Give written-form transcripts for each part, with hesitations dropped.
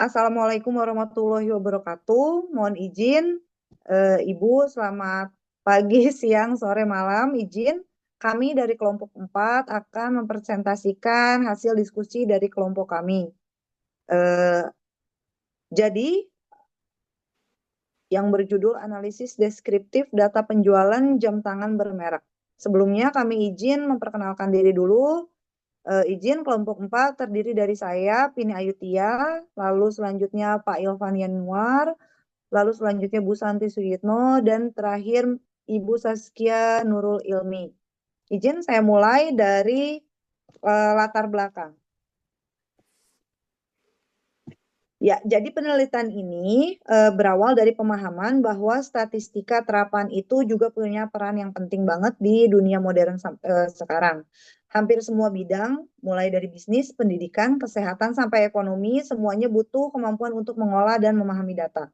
Assalamualaikum warahmatullahi wabarakatuh. Mohon izin, Ibu, selamat pagi, siang, sore, malam. Izin, kami dari kelompok 4 akan mempresentasikan hasil diskusi dari kelompok kami. Jadi, yang berjudul Analisis Deskriptif Data Penjualan Jam Tangan Bermerek. Sebelumnya kami izin memperkenalkan diri dulu. Izin kelompok 4 terdiri dari saya, Pini Ayutia, lalu selanjutnya Pak Ilvan Yanuar, lalu selanjutnya Bu Santi Suyitno, dan terakhir Ibu Saskia Nurul Ilmi. Izin saya mulai dari latar belakang. Ya, jadi penelitian ini berawal dari pemahaman bahwa statistika terapan itu juga punya peran yang penting banget di dunia modern sekarang. Hampir semua bidang, mulai dari bisnis, pendidikan, kesehatan, sampai ekonomi, semuanya butuh kemampuan untuk mengolah dan memahami data.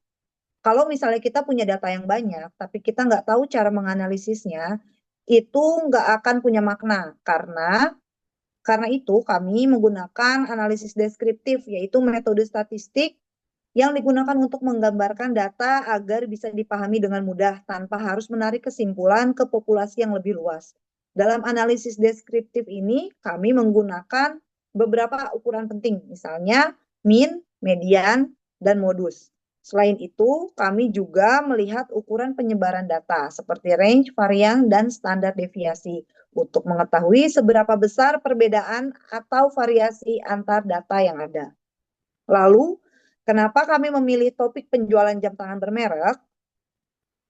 Kalau misalnya kita punya data yang banyak, tapi kita nggak tahu cara menganalisisnya, itu nggak akan punya makna. Karena itu kami menggunakan analisis deskriptif, yaitu metode statistik yang digunakan untuk menggambarkan data agar bisa dipahami dengan mudah tanpa harus menarik kesimpulan ke populasi yang lebih luas. Dalam analisis deskriptif ini, kami menggunakan beberapa ukuran penting, misalnya mean, median, dan modus. Selain itu, kami juga melihat ukuran penyebaran data seperti range, varian, dan standar deviasi untuk mengetahui seberapa besar perbedaan atau variasi antar data yang ada. Lalu, kenapa kami memilih topik penjualan jam tangan bermerek?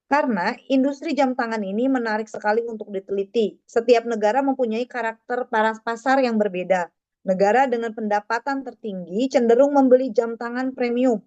Karena industri jam tangan ini menarik sekali untuk diteliti. Setiap negara mempunyai karakter pasar yang berbeda. Negara dengan pendapatan tertinggi cenderung membeli jam tangan premium.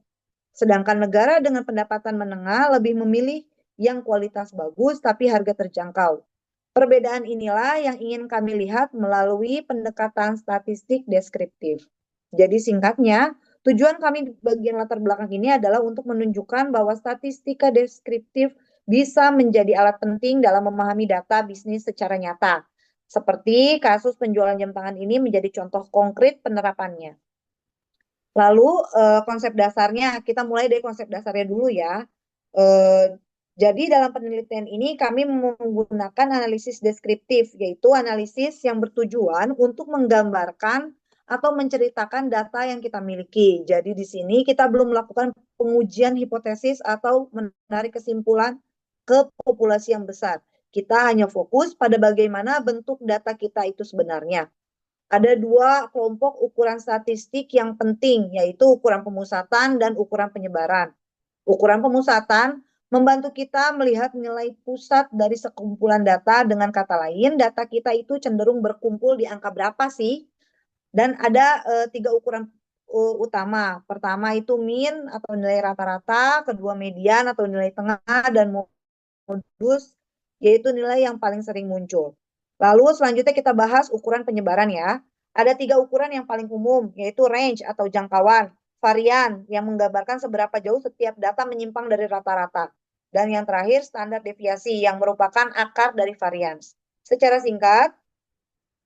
Sedangkan negara dengan pendapatan menengah lebih memilih yang kualitas bagus tapi harga terjangkau. Perbedaan inilah yang ingin kami lihat melalui pendekatan statistik deskriptif. Jadi singkatnya, tujuan kami di bagian latar belakang ini adalah untuk menunjukkan bahwa statistika deskriptif bisa menjadi alat penting dalam memahami data bisnis secara nyata. Seperti kasus penjualan jam tangan ini menjadi contoh konkret penerapannya. Lalu konsep dasarnya, kita mulai dari konsep dasarnya dulu ya. Jadi dalam penelitian ini kami menggunakan analisis deskriptif, yaitu analisis yang bertujuan untuk menggambarkan atau menceritakan data yang kita miliki. Jadi di sini kita belum melakukan pengujian hipotesis atau menarik kesimpulan ke populasi yang besar. Kita hanya fokus pada bagaimana bentuk data kita itu sebenarnya. Ada dua kelompok ukuran statistik yang penting, yaitu ukuran pemusatan dan ukuran penyebaran. Ukuran pemusatan membantu kita melihat nilai pusat dari sekumpulan data. Dengan kata lain, data kita itu cenderung berkumpul di angka berapa sih? Dan ada tiga ukuran utama. Pertama itu mean atau nilai rata-rata, kedua median atau nilai tengah, dan modus yaitu nilai yang paling sering muncul. Lalu selanjutnya kita bahas ukuran penyebaran ya. Ada tiga ukuran yang paling umum, yaitu range atau jangkauan, varian yang menggambarkan seberapa jauh setiap data menyimpang dari rata-rata, dan yang terakhir standar deviasi yang merupakan akar dari varian. Secara singkat,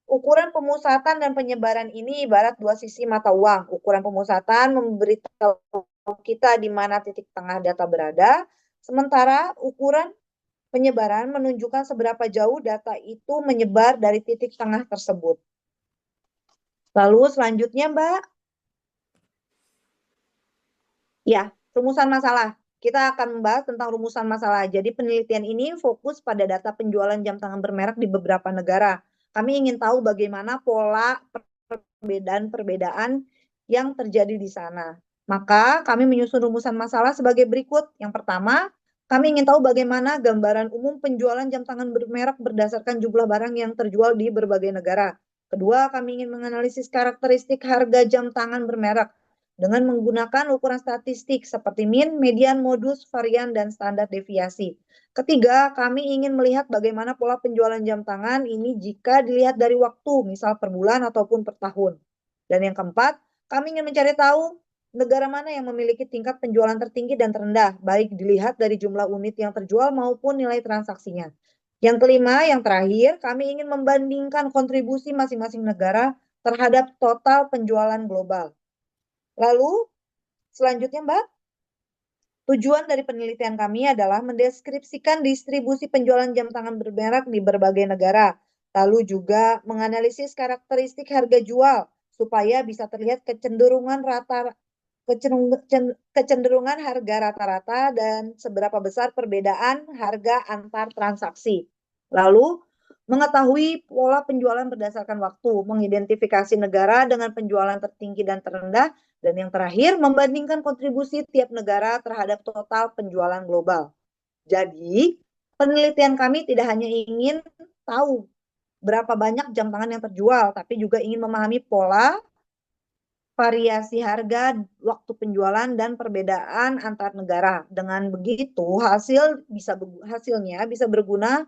ukuran pemusatan dan penyebaran ini ibarat dua sisi mata uang. Ukuran pemusatan memberitahu kita di mana titik tengah data berada, sementara ukuran penyebaran menunjukkan seberapa jauh data itu menyebar dari titik tengah tersebut. Lalu selanjutnya, Mbak. Ya, rumusan masalah. Kita akan membahas tentang rumusan masalah. Jadi penelitian ini fokus pada data penjualan jam tangan bermerek di beberapa negara. Kami ingin tahu bagaimana pola perbedaan-perbedaan yang terjadi di sana. Maka kami menyusun rumusan masalah sebagai berikut. Yang pertama, kami ingin tahu bagaimana gambaran umum penjualan jam tangan bermerek berdasarkan jumlah barang yang terjual di berbagai negara. Kedua, kami ingin menganalisis karakteristik harga jam tangan bermerek dengan menggunakan ukuran statistik seperti mean, median, modus, varian, dan standar deviasi. Ketiga, kami ingin melihat bagaimana pola penjualan jam tangan ini jika dilihat dari waktu, misal per bulan ataupun per tahun. Dan yang keempat, kami ingin mencari tahu negara mana yang memiliki tingkat penjualan tertinggi dan terendah, baik dilihat dari jumlah unit yang terjual maupun nilai transaksinya. Yang kelima, yang terakhir, kami ingin membandingkan kontribusi masing-masing negara terhadap total penjualan global. Lalu, Selanjutnya, Mbak, tujuan dari penelitian kami adalah mendeskripsikan distribusi penjualan jam tangan bermerek di berbagai negara, lalu juga menganalisis karakteristik harga jual supaya bisa terlihat kecenderungan harga rata-rata dan seberapa besar perbedaan harga antar transaksi. Lalu, mengetahui pola penjualan berdasarkan waktu, mengidentifikasi negara dengan penjualan tertinggi dan terendah, dan yang terakhir, membandingkan kontribusi tiap negara terhadap total penjualan global. Jadi, penelitian kami tidak hanya ingin tahu berapa banyak jam tangan yang terjual, tapi juga ingin memahami pola, variasi harga, waktu penjualan, dan perbedaan antar negara. Dengan begitu, hasilnya bisa berguna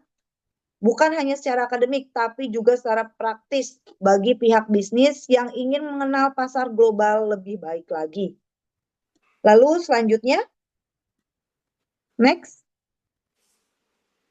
bukan hanya secara akademik, tapi juga secara praktis bagi pihak bisnis yang ingin mengenal pasar global lebih baik lagi. Lalu selanjutnya, next.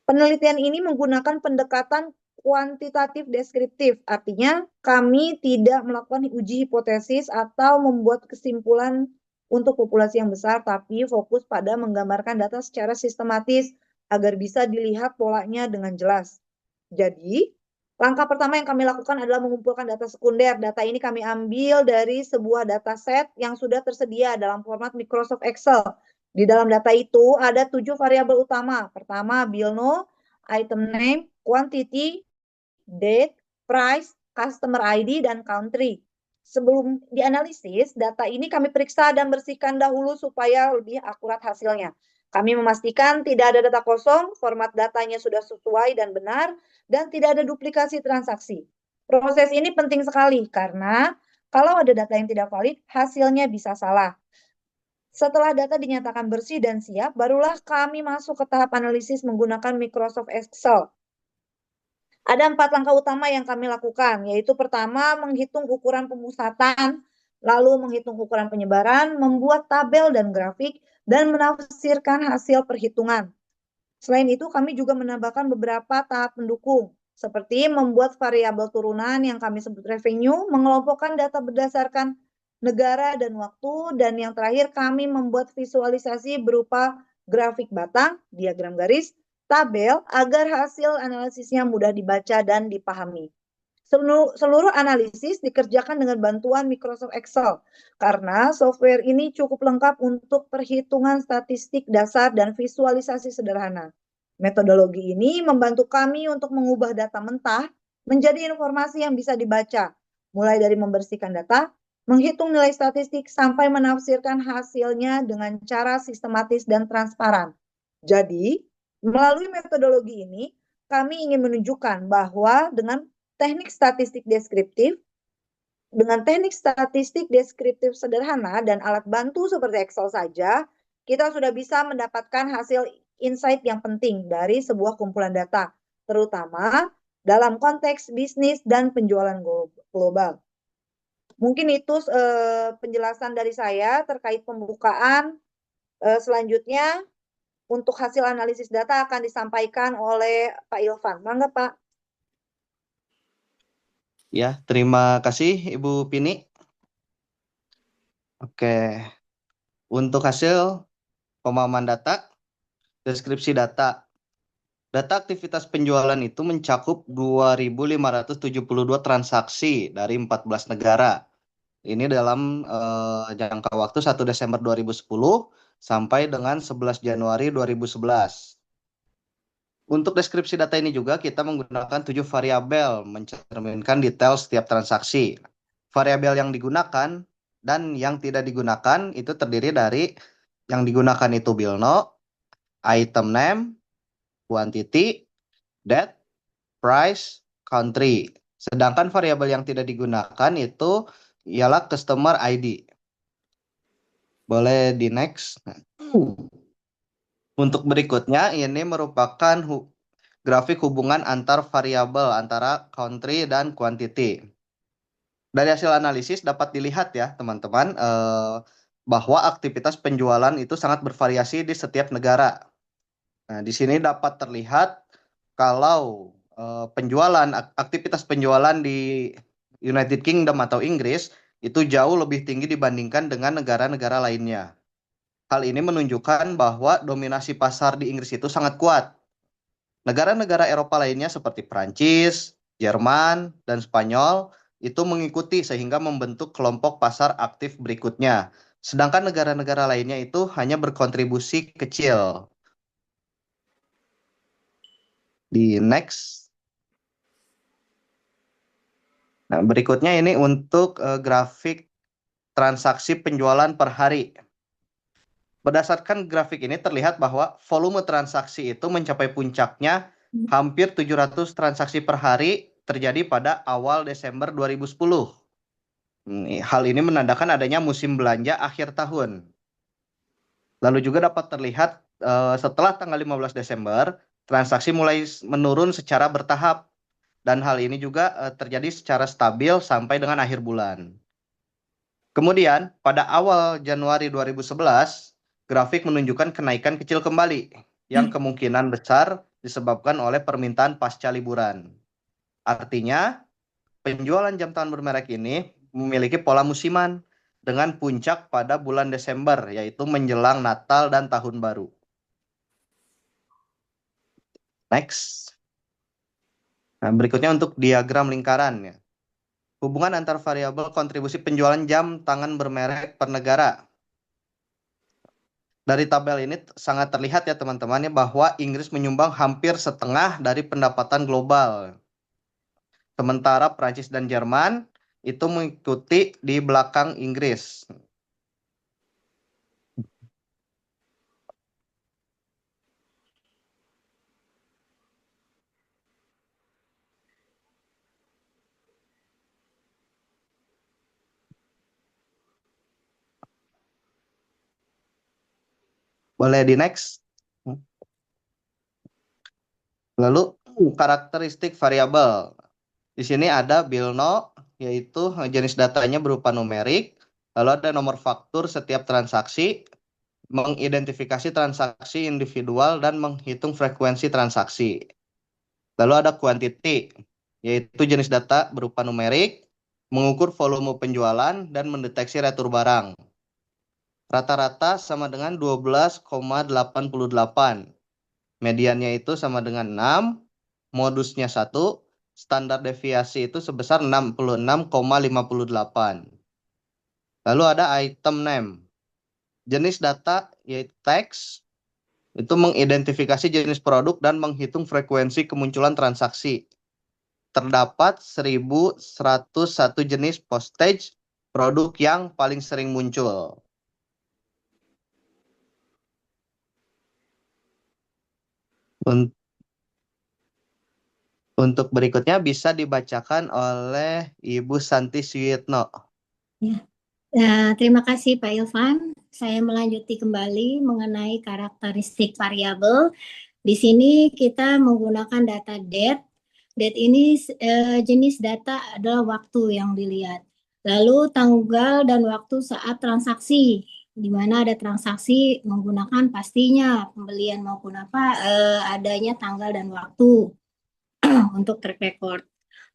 Penelitian ini menggunakan pendekatan kuantitatif deskriptif, artinya kami tidak melakukan uji hipotesis atau membuat kesimpulan untuk populasi yang besar, tapi fokus pada menggambarkan data secara sistematis agar bisa dilihat polanya dengan jelas. Jadi, langkah pertama yang kami lakukan adalah mengumpulkan data sekunder. Data ini kami ambil dari sebuah dataset yang sudah tersedia dalam format Microsoft Excel. Di dalam data itu ada 7 variabel utama. Pertama, BILNO, item name, quantity, date, price, customer ID, dan country. Sebelum dianalisis, data ini kami periksa dan bersihkan dahulu supaya lebih akurat hasilnya. Kami memastikan tidak ada data kosong, format datanya sudah sesuai dan benar, dan tidak ada duplikasi transaksi. Proses ini penting sekali karena kalau ada data yang tidak valid, hasilnya bisa salah. Setelah data dinyatakan bersih dan siap, barulah kami masuk ke tahap analisis menggunakan Microsoft Excel. Ada 4 langkah utama yang kami lakukan, yaitu pertama, menghitung ukuran pemusatan, lalu menghitung ukuran penyebaran, membuat tabel dan grafik, dan menafsirkan hasil perhitungan. Selain itu, kami juga menambahkan beberapa tahap pendukung, seperti membuat variabel turunan yang kami sebut revenue, mengelompokkan data berdasarkan negara dan waktu, dan yang terakhir kami membuat visualisasi berupa grafik batang, diagram garis, tabel, agar hasil analisisnya mudah dibaca dan dipahami. Seluruh analisis dikerjakan dengan bantuan Microsoft Excel karena software ini cukup lengkap untuk perhitungan statistik dasar dan visualisasi sederhana. Metodologi ini membantu kami untuk mengubah data mentah menjadi informasi yang bisa dibaca, mulai dari membersihkan data, menghitung nilai statistik, sampai menafsirkan hasilnya dengan cara sistematis dan transparan. Jadi, melalui metodologi ini, kami ingin menunjukkan bahwa dengan teknik statistik deskriptif sederhana dan alat bantu seperti Excel saja, kita sudah bisa mendapatkan hasil insight yang penting dari sebuah kumpulan data, terutama dalam konteks bisnis dan penjualan global. Mungkin itu penjelasan dari saya terkait pembukaan. Selanjutnya, untuk hasil analisis data akan disampaikan oleh Pak Ilvan. Mangga, Pak. Ya, terima kasih Ibu Pini. Oke, untuk hasil pemahaman data, deskripsi data. Data aktivitas penjualan itu mencakup 2.572 transaksi dari 14 negara. Ini dalam jangka waktu 1 Desember 2010 sampai dengan 11 Januari 2011. Untuk deskripsi data ini juga kita menggunakan 7 variabel mencerminkan detail setiap transaksi. Variabel yang digunakan dan yang tidak digunakan itu terdiri dari yang digunakan itu BILNO, item name, quantity, date, price, country. Sedangkan variabel yang tidak digunakan itu ialah customer ID. Boleh di next. Untuk berikutnya ini merupakan grafik hubungan antar variabel antara country dan quantity. Dari hasil analisis dapat dilihat ya teman-teman bahwa aktivitas penjualan itu sangat bervariasi di setiap negara. Nah, di sini dapat terlihat kalau aktivitas penjualan di United Kingdom atau Inggris itu jauh lebih tinggi dibandingkan dengan negara-negara lainnya. Hal ini menunjukkan bahwa dominasi pasar di Inggris itu sangat kuat. Negara-negara Eropa lainnya seperti Prancis, Jerman, dan Spanyol itu mengikuti sehingga membentuk kelompok pasar aktif berikutnya. Sedangkan negara-negara lainnya itu hanya berkontribusi kecil. Di next. Nah, berikutnya ini untuk grafik transaksi penjualan per hari. Berdasarkan grafik ini terlihat bahwa volume transaksi itu mencapai puncaknya hampir 700 transaksi per hari terjadi pada awal Desember 2010. Hal ini menandakan adanya musim belanja akhir tahun. Lalu juga dapat terlihat setelah tanggal 15 Desember, transaksi mulai menurun secara bertahap. Dan hal ini juga terjadi secara stabil sampai dengan akhir bulan. Kemudian, pada awal Januari 2011, grafik menunjukkan kenaikan kecil kembali, yang kemungkinan besar disebabkan oleh permintaan pasca liburan. Artinya, penjualan jam tangan bermerek ini memiliki pola musiman, dengan puncak pada bulan Desember, yaitu menjelang Natal dan Tahun Baru. Next. Nah, berikutnya untuk diagram lingkaran. Ya. Hubungan antar variabel kontribusi penjualan jam tangan bermerek per negara. Dari tabel ini sangat terlihat ya teman-teman ya bahwa Inggris menyumbang hampir setengah dari pendapatan global. Sementara Prancis dan Jerman itu mengikuti di belakang Inggris. Boleh di next. Lalu karakteristik variabel. Di sini ada BILNO, yaitu jenis datanya berupa numerik. Lalu ada nomor faktur setiap transaksi, mengidentifikasi transaksi individual dan menghitung frekuensi transaksi. Lalu ada quantity, yaitu jenis data berupa numerik, mengukur volume penjualan dan mendeteksi retur barang. Rata-rata sama dengan 12,88. Mediannya itu sama dengan 6, modusnya 1, standar deviasi itu sebesar 66,58. Lalu ada item name. Jenis data yaitu teks, itu mengidentifikasi jenis produk dan menghitung frekuensi kemunculan transaksi. Terdapat 1.101 jenis postage produk yang paling sering muncul. Untuk berikutnya bisa dibacakan oleh Ibu Santi Suyitno. Ya. Nah, terima kasih Pak Ilvan. Saya melanjuti kembali mengenai karakteristik variabel. Di sini kita menggunakan data date. Date ini jenis data adalah waktu yang dilihat. Lalu tanggal dan waktu saat transaksi, di mana ada transaksi menggunakan pastinya pembelian maupun apa adanya tanggal dan waktu untuk track record.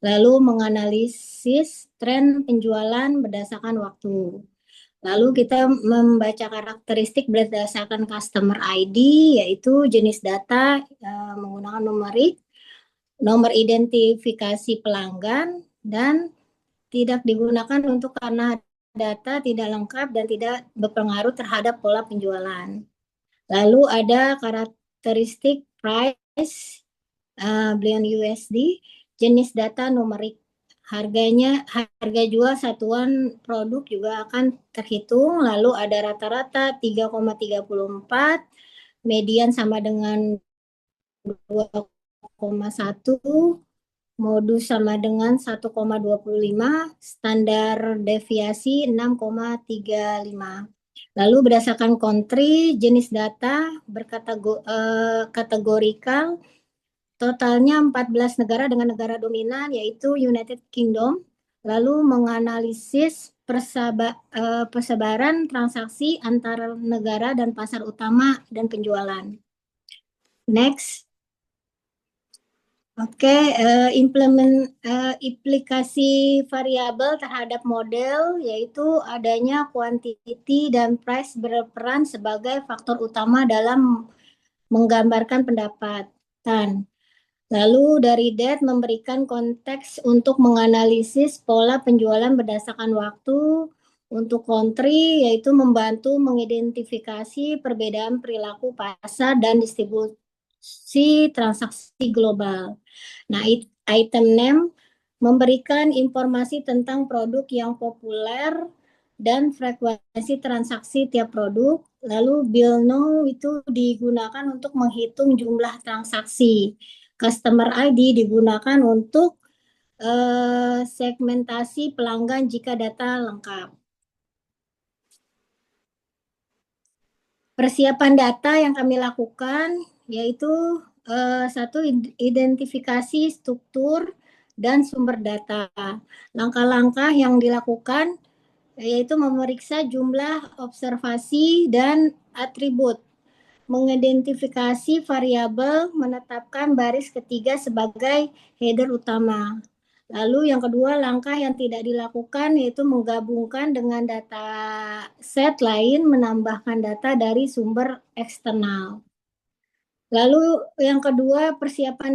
Lalu menganalisis tren penjualan berdasarkan waktu. Lalu kita membaca karakteristik berdasarkan customer ID, yaitu jenis data menggunakan numerik, nomor identifikasi pelanggan, dan tidak digunakan untuk karena data tidak lengkap dan tidak berpengaruh terhadap pola penjualan. Lalu ada karakteristik price, belian USD, jenis data numerik. Harga jual satuan produk juga akan terhitung. Lalu ada rata-rata 3,34, median sama dengan 2,1, modus sama dengan 1,25, standar deviasi 6,35. Lalu berdasarkan country, jenis data berkategorikan. Totalnya 14 negara dengan negara dominan yaitu United Kingdom. Lalu menganalisis persebaran transaksi antar negara dan pasar utama dan penjualan. Next. Oke, implikasi variabel terhadap model yaitu adanya quantity dan price berperan sebagai faktor utama dalam menggambarkan pendapatan. Lalu dari that memberikan konteks untuk menganalisis pola penjualan berdasarkan waktu. Untuk country yaitu membantu mengidentifikasi perbedaan perilaku pasar dan distribusi transaksi global. Nah, item name memberikan informasi tentang produk yang populer dan frekuensi transaksi tiap produk. Lalu bill now itu digunakan untuk menghitung jumlah transaksi. Customer ID digunakan untuk segmentasi pelanggan jika data lengkap. Persiapan data yang kami lakukan yaitu satu, identifikasi struktur dan sumber data. Langkah-langkah yang dilakukan yaitu memeriksa jumlah observasi dan atribut, mengidentifikasi variabel, menetapkan baris ketiga sebagai header utama. Lalu yang kedua, langkah yang tidak dilakukan yaitu menggabungkan dengan data set lain, menambahkan data dari sumber eksternal. Lalu yang kedua, persiapan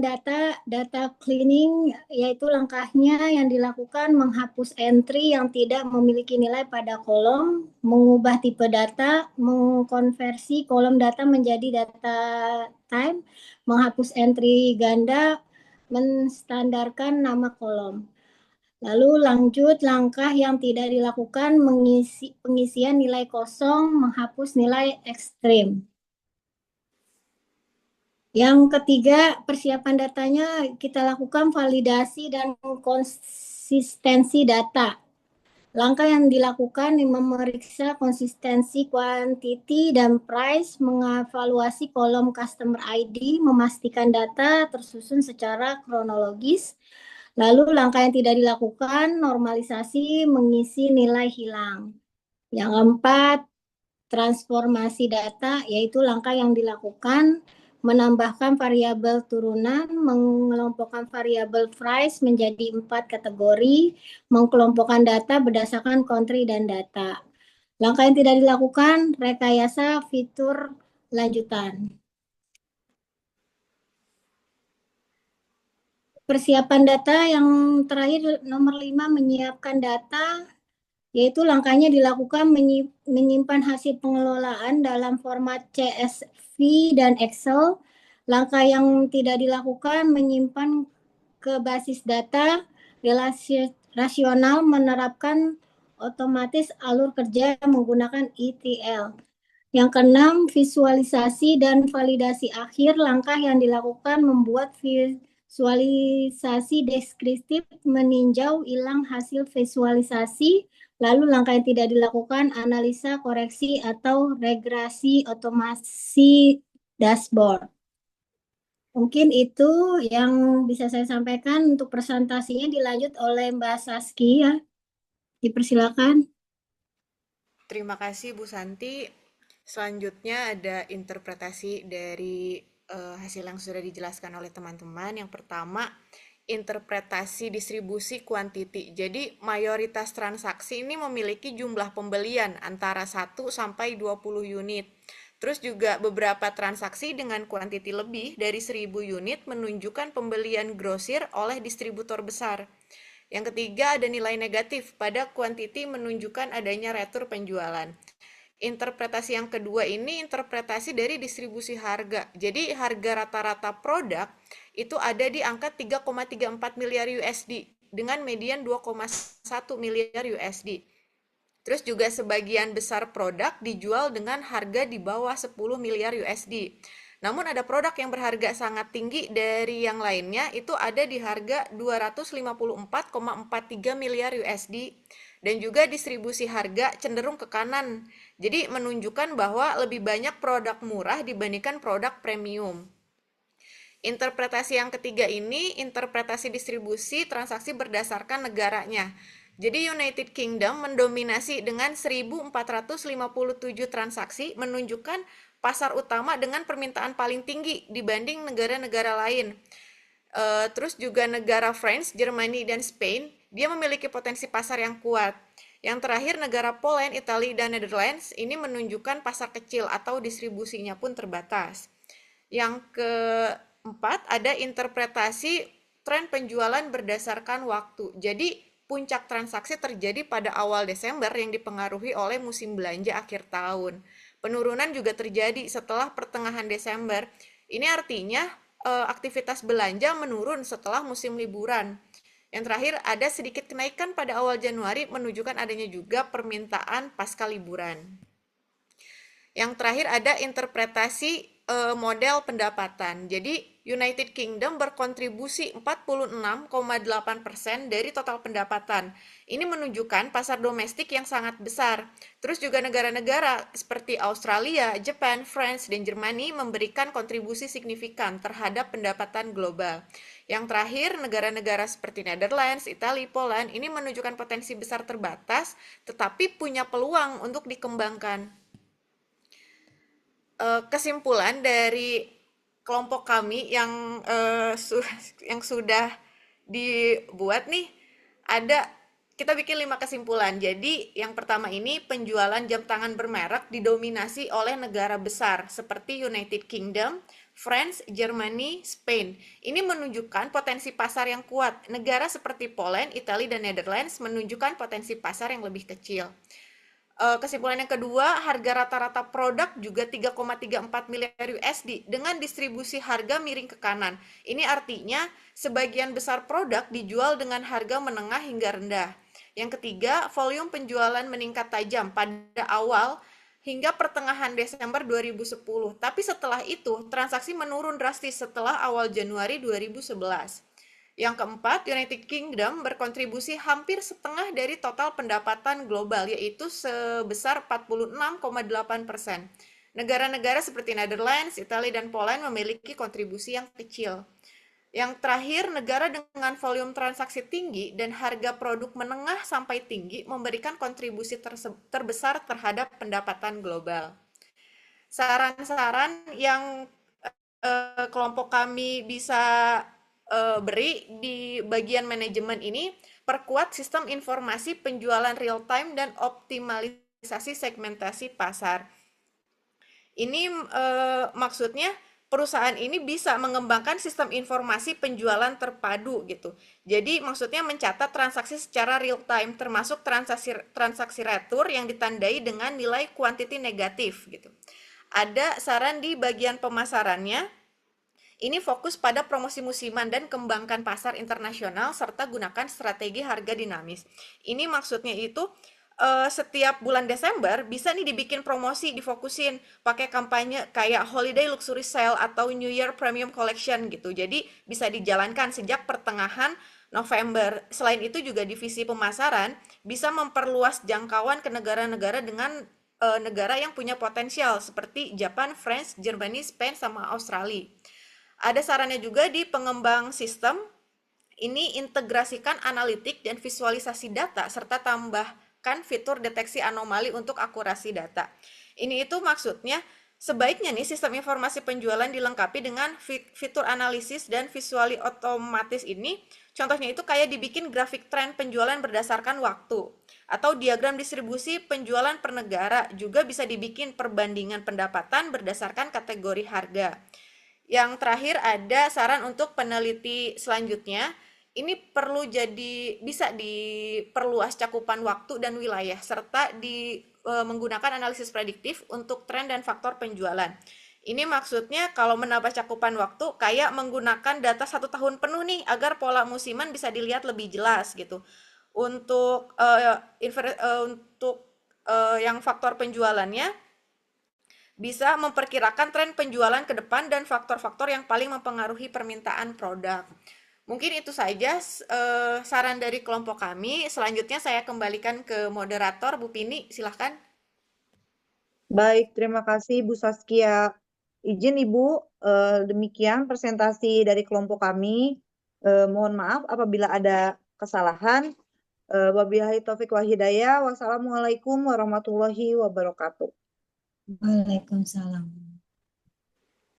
data cleaning, yaitu langkahnya yang dilakukan menghapus entry yang tidak memiliki nilai pada kolom, mengubah tipe data, mengkonversi kolom data menjadi data type, menghapus entry ganda, menstandarkan nama kolom. Lalu lanjut langkah yang tidak dilakukan, pengisian nilai kosong, menghapus nilai ekstrim. Yang ketiga, persiapan datanya kita lakukan validasi dan konsistensi data. Langkah yang dilakukan memeriksa konsistensi quantity dan price, mengevaluasi kolom customer ID, memastikan data tersusun secara kronologis. Lalu langkah yang tidak dilakukan, normalisasi, mengisi nilai hilang. Yang keempat, transformasi data, yaitu langkah yang dilakukan menambahkan variabel turunan, mengelompokkan variabel price menjadi 4 kategori, mengkelompokkan data berdasarkan country dan data. Langkah yang tidak dilakukan, rekayasa fitur lanjutan. Persiapan data yang terakhir nomor 5, menyiapkan data, yaitu langkahnya dilakukan menyimpan hasil pengelolaan dalam format CSV dan Excel. Langkah yang tidak dilakukan menyimpan ke basis data rasional, menerapkan otomatis alur kerja menggunakan ETL. Yang keenam, visualisasi dan validasi akhir. Langkah yang dilakukan membuat visualisasi deskriptif, meninjau hilang hasil visualisasi. Lalu langkah yang tidak dilakukan, analisa, koreksi, atau regresi otomasi dashboard. Mungkin itu yang bisa saya sampaikan. Untuk presentasinya dilanjut oleh Mbak Saski ya. Dipersilakan. Terima kasih Bu Santi. Selanjutnya ada interpretasi dari hasil yang sudah dijelaskan oleh teman-teman. Yang pertama, interpretasi distribusi kuantiti. Jadi mayoritas transaksi ini memiliki jumlah pembelian antara 1 sampai 20 unit. Terus juga beberapa transaksi dengan kuantiti lebih dari 1000 unit menunjukkan pembelian grosir oleh distributor besar. Yang ketiga, ada nilai negatif pada kuantiti menunjukkan adanya retur penjualan. Interpretasi yang kedua ini interpretasi dari distribusi harga. Jadi harga rata-rata produk itu ada di angka 3,34 miliar USD dengan median 2,1 miliar USD. Terus juga sebagian besar produk dijual dengan harga di bawah 10 miliar USD. Namun ada produk yang berharga sangat tinggi dari yang lainnya, itu ada di harga 254,43 miliar USD. Dan juga distribusi harga cenderung ke kanan. Jadi menunjukkan bahwa lebih banyak produk murah dibandingkan produk premium. Interpretasi yang ketiga ini, interpretasi distribusi transaksi berdasarkan negaranya. Jadi United Kingdom mendominasi dengan 1457 transaksi, menunjukkan pasar utama dengan permintaan paling tinggi dibanding negara-negara lain. Terus juga negara France, Jerman, dan Spain, dia memiliki potensi pasar yang kuat. Yang terakhir, negara Poland, Italia, dan Netherlands ini menunjukkan pasar kecil atau distribusinya pun terbatas. Yang keempat, ada interpretasi tren penjualan berdasarkan waktu. Jadi, puncak transaksi terjadi pada awal Desember yang dipengaruhi oleh musim belanja akhir tahun. Penurunan juga terjadi setelah pertengahan Desember. Ini artinya aktivitas belanja menurun setelah musim liburan. Yang terakhir, ada sedikit kenaikan pada awal Januari menunjukkan adanya juga permintaan pasca liburan. Yang terakhir ada interpretasi model pendapatan. Jadi United Kingdom berkontribusi 46,8% dari total pendapatan. Ini menunjukkan pasar domestik yang sangat besar. Terus juga negara-negara seperti Australia, Jepang, France, dan Jerman memberikan kontribusi signifikan terhadap pendapatan global. Yang terakhir, negara-negara seperti Netherlands, Italia, Poland ini menunjukkan potensi besar terbatas, tetapi punya peluang untuk dikembangkan. Kesimpulan dari kelompok kami yang sudah dibuat nih, kita bikin 5 kesimpulan. Jadi yang pertama ini, penjualan jam tangan bermerek didominasi oleh negara besar seperti United Kingdom, France, Germany, Spain. Ini menunjukkan potensi pasar yang kuat. Negara seperti Poland, Italia, dan Netherlands menunjukkan potensi pasar yang lebih kecil. Kesimpulan yang kedua, harga rata-rata produk juga 3,34 miliar USD dengan distribusi harga miring ke kanan. Ini artinya sebagian besar produk dijual dengan harga menengah hingga rendah. Yang ketiga, volume penjualan meningkat tajam pada awal hingga pertengahan Desember 2010. Tapi setelah itu, transaksi menurun drastis setelah awal Januari 2011. Yang keempat, United Kingdom berkontribusi hampir setengah dari total pendapatan global, yaitu sebesar 46,8%. Negara-negara seperti Netherlands, Italia, dan Poland memiliki kontribusi yang kecil. Yang terakhir, negara dengan volume transaksi tinggi dan harga produk menengah sampai tinggi memberikan kontribusi terbesar terhadap pendapatan global. Saran-saran yang kelompok kami bisa beri di bagian manajemen ini, perkuat sistem informasi penjualan real time dan optimalisasi segmentasi pasar. Ini maksudnya perusahaan ini bisa mengembangkan sistem informasi penjualan terpadu gitu. Jadi maksudnya mencatat transaksi secara real time, termasuk transaksi retur yang ditandai dengan nilai kuantiti negatif gitu. Ada saran di bagian pemasarannya. Ini fokus pada promosi musiman dan kembangkan pasar internasional serta gunakan strategi harga dinamis. Ini maksudnya itu setiap bulan Desember bisa nih dibikin promosi, difokusin pakai kampanye kayak Holiday Luxury Sale atau New Year Premium Collection gitu. Jadi bisa dijalankan sejak pertengahan November. Selain itu juga divisi pemasaran bisa memperluas jangkauan ke negara-negara dengan negara yang punya potensial seperti Jepang, France, Germany, Spain, sama Australia. Ada sarannya juga di pengembang sistem, ini integrasikan analitik dan visualisasi data, serta tambahkan fitur deteksi anomali untuk akurasi data. Ini itu maksudnya, sebaiknya nih sistem informasi penjualan dilengkapi dengan fitur analisis dan visuali otomatis ini. Contohnya itu kayak dibikin grafik tren penjualan berdasarkan waktu, atau diagram distribusi penjualan per negara, juga bisa dibikin perbandingan pendapatan berdasarkan kategori harga. Yang terakhir ada saran untuk peneliti selanjutnya. Ini bisa diperluas cakupan waktu dan wilayah serta menggunakan analisis prediktif untuk tren dan faktor penjualan. Ini maksudnya kalau menambah cakupan waktu kayak menggunakan data 1 tahun penuh nih agar pola musiman bisa dilihat lebih jelas gitu. Untuk yang faktor penjualannya bisa memperkirakan tren penjualan ke depan dan faktor-faktor yang paling mempengaruhi permintaan produk. Mungkin itu saja saran dari kelompok kami. Selanjutnya saya kembalikan ke moderator, Bu Pini, silahkan. Baik, terima kasih Bu Saskia. Izin Ibu, demikian presentasi dari kelompok kami. Mohon maaf apabila ada kesalahan. Wabillahi taufiq wal hidayah. Wassalamualaikum warahmatullahi wabarakatuh. Waalaikumsalam.